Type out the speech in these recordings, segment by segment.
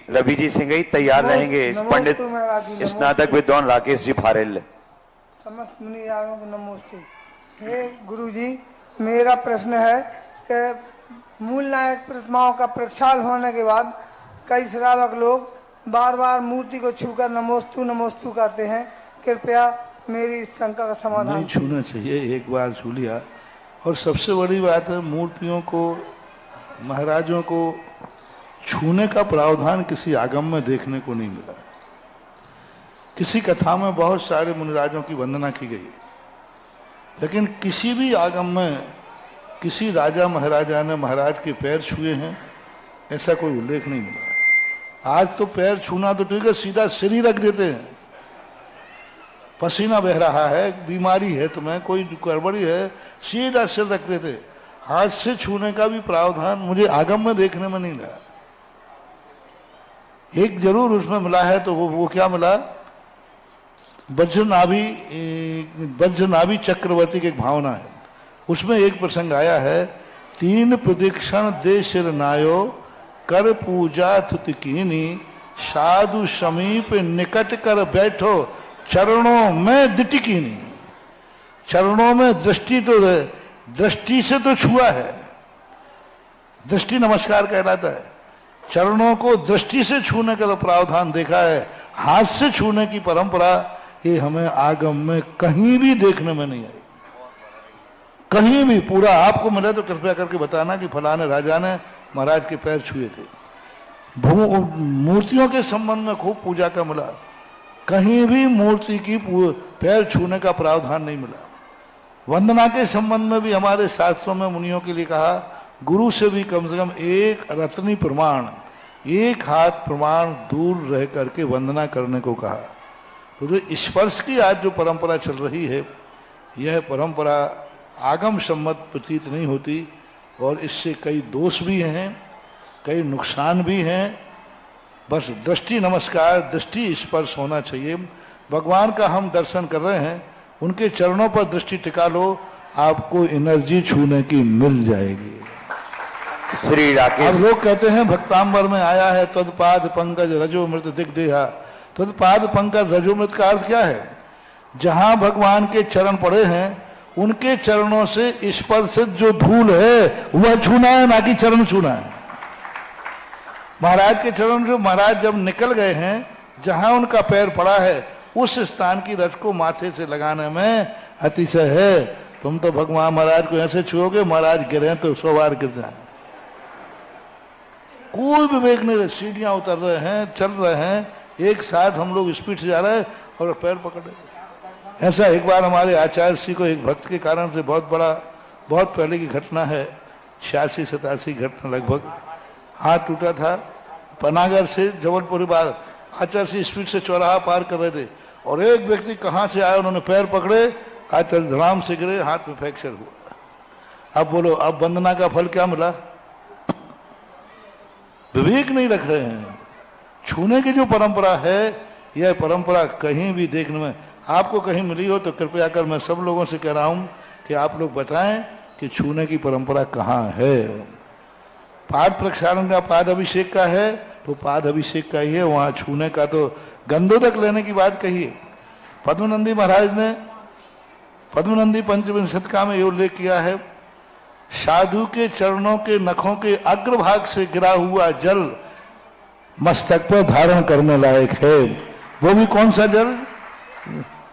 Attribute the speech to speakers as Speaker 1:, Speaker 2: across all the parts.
Speaker 1: रवि जी सिंघई तैयार रहेंगे। पंडित स्नातक विद्वान राकेश जी फारेल।
Speaker 2: समस्त मुनि यारों को नमस्ते। हे गुरु जी, मेरा प्रश्न है कि मूल नायक प्रतिमाओं का प्रक्षाल होने के बाद कई श्रावक लोग बार बार मूर्ति को छूकर नमोस्तु नमोस्तु करते हैं। कृपया मेरी इस शंका का समाधान।
Speaker 3: नहीं छूना चाहिए, एक बार छू लिया। और सबसे बड़ी बात है, मूर्तियों को, महाराजों को छूने का प्रावधान किसी आगम में देखने को नहीं मिला। किसी कथा में बहुत सारे मुनिराजों की वंदना की गई, लेकिन किसी भी आगम में किसी राजा महाराजा ने महाराज के पैर छुए हैं ऐसा कोई उल्लेख नहीं मिला। आज तो पैर छूना तो ठीक है, सीधा सिर ही रख देते हैं। पसीना बह रहा है, बीमारी है, तुम्हें कोई गड़बड़ी है, सीधा सिर रख देते। हाथ से छूने का भी प्रावधान मुझे आगम में देखने में नहीं लगा। एक जरूर उसमें मिला है, तो वो क्या मिला, वज्रनाभि चक्रवर्ती की एक भावना है। उसमें एक प्रसंग आया है, 3 प्रदक्षिण दे सिर नायो, कर पूजा थुत कीनी, साधु समीप निकट कर बैठो, चरणों में दिटिकीनी। चरणों में दृष्टि से तो छुआ है, दृष्टि नमस्कार कहलाता है। चरणों को दृष्टि से छूने का तो प्रावधान देखा है, हाथ से छूने की परंपरा ये हमें आगम में कहीं भी देखने में नहीं आई। कहीं भी पूरा आपको मिले तो कृपया करके बताना कि फलाने राजा ने महाराज के पैर छुए थे। मूर्तियों के संबंध में खूब पूजा का मिला, कहीं भी मूर्ति की पैर छूने का प्रावधान नहीं मिला। वंदना के संबंध में भी हमारे शास्त्रों में मुनियों के लिए कहा, गुरु से भी कम से कम एक रत्नी प्रमाण, एक हाथ प्रमाण दूर रह करके वंदना करने को कहा। तो स्पर्श की आज जो परंपरा चल रही है, यह परंपरा आगम सम्मत प्रतीत नहीं होती, और इससे कई दोष भी हैं, कई नुकसान भी हैं। बस दृष्टि नमस्कार, दृष्टि स्पर्श होना चाहिए। भगवान का हम दर्शन कर रहे हैं, उनके चरणों पर दृष्टि टिका लो, आपको एनर्जी छूने की मिल जाएगी।
Speaker 1: श्री राकेश,
Speaker 3: अब लोग कहते हैं भक्तांबर में आया है तदपाद पंकज रजोमृत दिग्देहा। तदपाद पंकज रजोमृत का अर्थ क्या है? जहां भगवान के चरण पड़े हैं, उनके चरणों से स्पर्शित जो धूल है वह छूना है, ना कि चरण छूना है। महाराज के चरण, जो महाराज जब निकल गए हैं, जहां उनका पैर पड़ा है उस स्थान की रज को माथे से लगाने में अतिशय है। तुम तो भगवान महाराज को ऐसे छुओगे, महाराज गिरे तो 100 बार गिर जाए। कोई विवेक नहीं रहे, सीढ़ियां उतर रहे हैं, चल रहे हैं, एक साथ हम लोग स्पीड से जा रहे हैं और पैर पकड़ रहे। ऐसा एक बार हमारे आचार्य श्री को एक भक्त के कारण से, बहुत पहले की घटना है, 86-87 घटना लगभग, हाथ टूटा था। पनागर से जबलपुर बार आचार्य श्री स्पीड से चौराहा पार कर रहे थे, और एक व्यक्ति कहां से आया, उन्होंने पैर पकड़े, आचार्य धड़ाम से गिरे, हाथ में फ्रैक्चर हुआ। अब बोलो, अब वंदना का फल क्या मिला? विवेक नहीं रख रहे हैं। छूने की जो परंपरा है, यह परंपरा कहीं भी देखने में, आपको कहीं मिली हो तो कृपया कर मैं सब लोगों से कह रहा हूं कि आप लोग बताएं कि छूने की परंपरा कहां है। पाद प्रक्षालन का, पाद अभिषेक का है तो पाद अभिषेक का ही है, वहां छूने का तो गंधोदक लेने की बात कही है। पद्मनंदी महाराज ने पद्मनंदी पंचविंश शतका में ये उल्लेख किया है, साधु के चरणों के नखों के अग्रभाग से गिरा हुआ जल मस्तक पर धारण करने लायक है। वो भी कौन सा जल?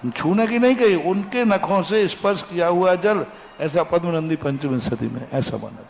Speaker 3: छूने की नहीं कही, उनके नखों से स्पर्श किया हुआ जल, ऐसा पद्मनंदी पंचविंशति में ऐसा माना।